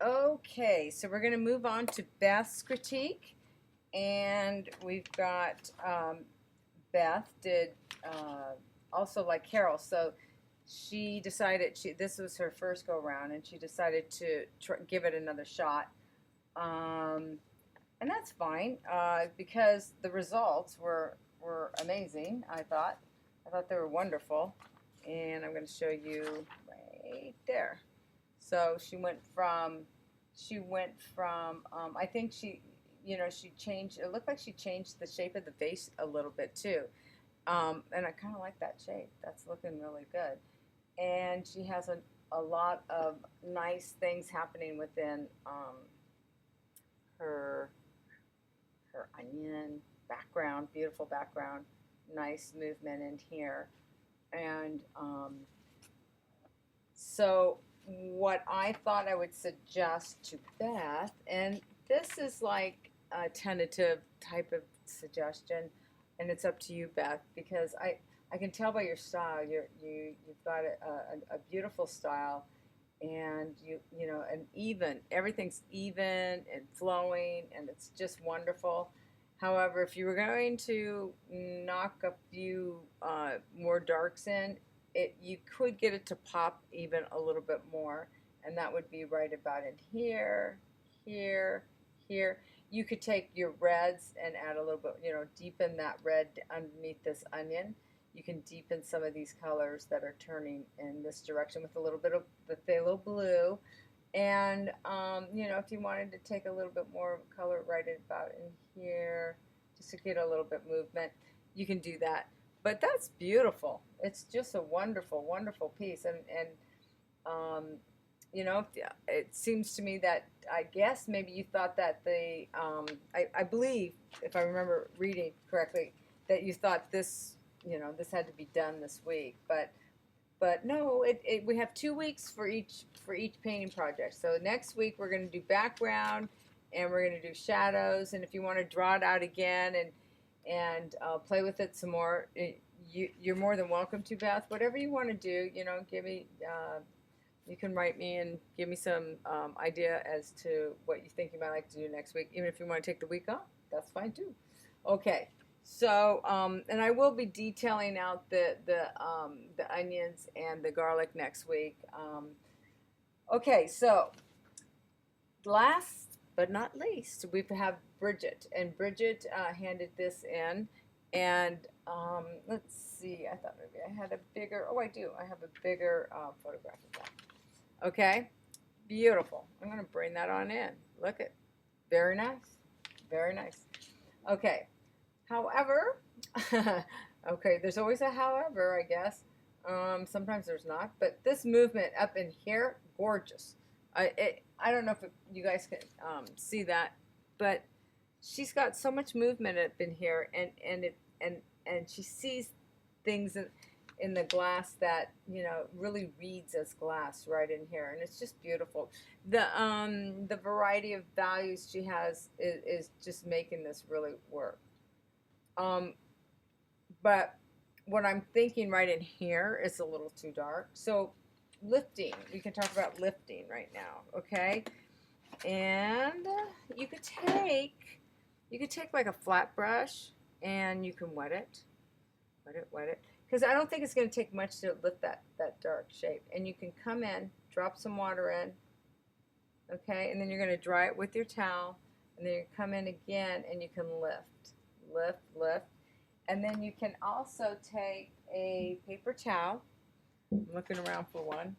Okay, so we're going to move on to Beth's critique, and we've got Beth did also like Carol, so she decided this was her first go round, and she decided to give it another shot, um, and that's fine because the results were amazing. I thought they were wonderful, and I'm going to show you right there. So she went from I think she changed. It looked like she changed the shape of the vase a little bit too, and I kind of like that shape. That's looking really good. And she has a lot of nice things happening within her her onion background, beautiful background, nice movement in here, and so, what I thought I would suggest to Beth, and this is like a tentative type of suggestion, and it's up to you, Beth, because I can tell by your style you've got a beautiful style, and and everything's even and flowing, and it's just wonderful. However, if you were going to knock a few more darks in, you could get it to pop even a little bit more, and that would be right about in here, here, here. You could take your reds and add a little bit, deepen that red underneath this onion. You can deepen some of these colors that are turning in this direction with a little bit of the phthalo blue. And, if you wanted to take a little bit more color right about in here, just to get a little bit movement, you can do that. But that's beautiful. It's just a wonderful, wonderful piece. And um, it seems to me that I guess maybe you thought that I believe, if I remember reading correctly, that you thought this had to be done this week. But no, we have 2 weeks for each painting project. So next week we're going to do background, and we're going to do shadows. And if you want to draw it out again and play with it some more, you're more than welcome to, Beth. Whatever you want to do, give me. You can write me and give me some idea as to what you think you might like to do next week. Even if you want to take the week off, that's fine too. Okay. So, and I will be detailing out the onions and the garlic next week. Okay, so last but not least, we have Bridget, and Bridget handed this in, and let's see. I thought maybe I had a bigger. Oh, I do. I have a bigger photograph of that. Okay, beautiful. I'm gonna bring that on in. Look at, very nice, very nice. Okay. However, okay, there's always a however, I guess. Sometimes there's not, but this movement up in here, gorgeous. I don't know if you guys can see that, but she's got so much movement up in here, and she sees things in the glass that really reads as glass right in here, and it's just beautiful. The variety of values she has is just making this really work. Um, but what I'm thinking right in here is a little too dark. So lifting, we can talk about lifting right now, okay? And you could take like a flat brush, and you can wet it, because I don't think it's going to take much to lift that dark shape. And you can come in, drop some water in, okay, and then you're going to dry it with your towel, and then you come in again, and you can lift. And then you can also take a paper towel. I'm looking around for one.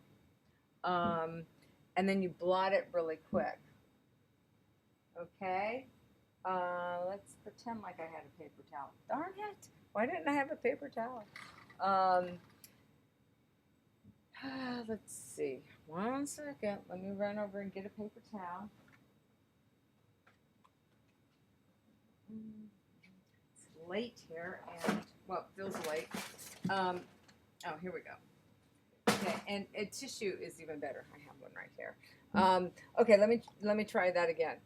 And then you blot it really quick. Okay? Let's pretend like I had a paper towel. Darn it! Why didn't I have a paper towel? Um, let's see. 1 second. Let me run over and get a paper towel. It's late here, and well, it feels late. Oh, here we go. Okay, and tissue is even better. I have one right here. Okay, let me try that again.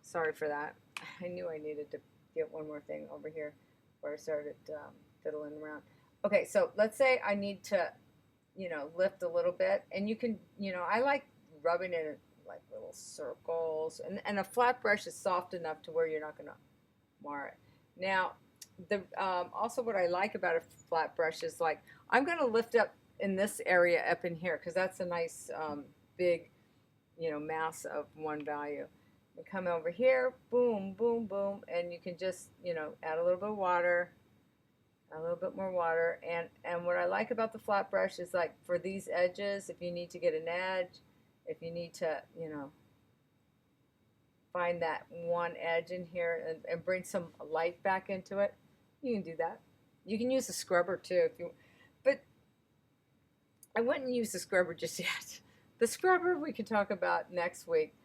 Sorry for that. I knew I needed to get one more thing over here where I started fiddling around. Okay, so let's say I need to, lift a little bit, and you can, I like rubbing it like little circles, and a flat brush is soft enough to where you're not going to mar it. Now, the also what I like about a flat brush is like I'm going to lift up in this area up in here because that's a nice big, you know, mass of one value. You come over here, boom, boom, boom, and you can just, you know, add a little bit of water, a little bit more water, and what I like about the flat brush is like for these edges, if you need to get an edge, if you need to, you know, find that one edge in here and bring some light back into it, you can do that. You can use a scrubber too if you, but I wouldn't use the scrubber just yet. The scrubber we can talk about next week.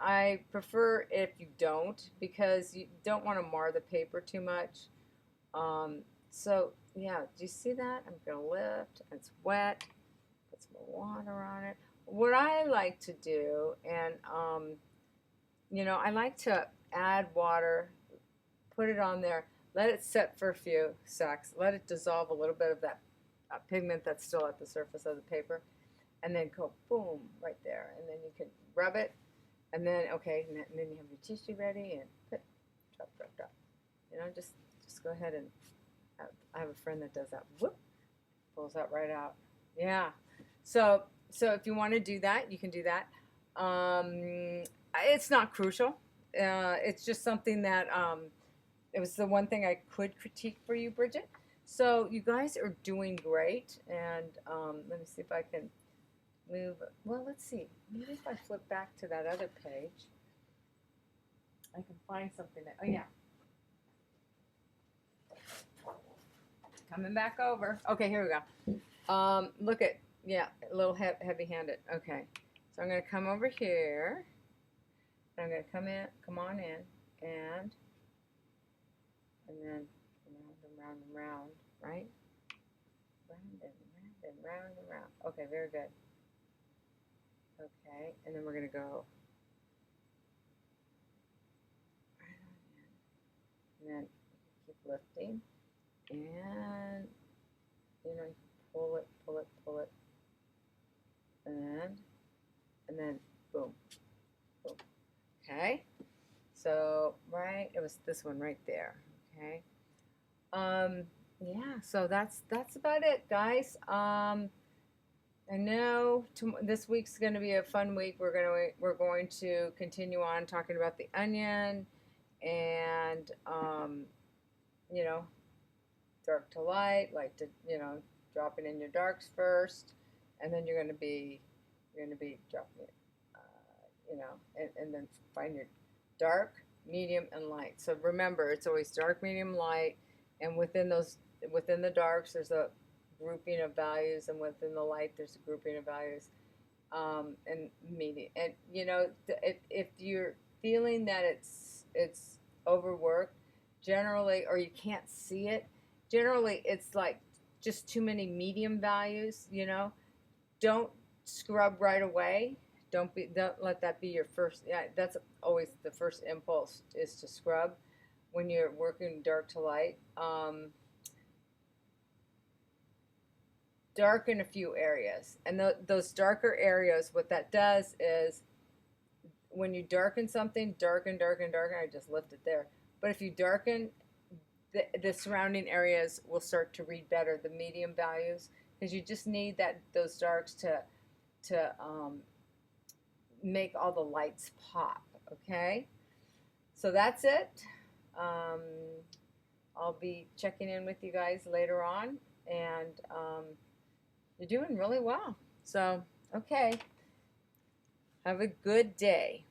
I prefer if you don't because you don't want to mar the paper too much. So yeah, do you see that? I'm gonna lift. It's wet. Put some water on it. What I like to do, and you know, I like to add water, put it on there, let it set for a few seconds, let it dissolve a little bit of that pigment that's still at the surface of the paper, and then go boom right there, and then you can rub it, and then okay, and then you have your tissue ready, and put drop, drop, drop. You know, just go ahead and I have a friend that does that. Whoop, pulls that right out. Yeah. So if you want to do that, you can do that. It's not crucial. It's just something that it was the one thing I could critique for you, Bridget. So you guys are doing great, and let me see if I can move. Well, let's see. Maybe if I flip back to that other page, I can find something that. Oh yeah. Coming back over. Okay, here we go. Look at, yeah, a little heavy-handed. Okay, so I'm going to come over here. I'm going to come on in, and then round and round, right? Round and round and round. Okay, very good. Okay, and then we're going to go right on in. And then keep lifting. And, you know, pull it, pull it, pull it, and then boom, boom. Okay, so right, it was this one right there. Okay, yeah. So that's about it, guys. I know this week's going to be a fun week. We're going to continue on talking about the onion, and you know, dark to light, light to, you know, dropping in your darks first, and then you're going to be dropping it, you know, and then find your dark, medium, and light. So remember, it's always dark, medium, light, and within the darks, there's a grouping of values, and within the light, there's a grouping of values, and medium. And you know, if you're feeling that it's overworked, generally, or you can't see it. Generally, it's like just too many medium values, you know. Don't scrub right away. Don't let that be your first. Yeah, that's always the first impulse is to scrub when you're working dark to light. Darken a few areas, and those darker areas, what that does is when you darken something, darken. I just left it there. But if you darken, the surrounding areas will start to read better, the medium values, because you just need those darks to make all the lights pop. Okay, so that's it. I'll be checking in with you guys later on, and you're doing really well. So okay, have a good day.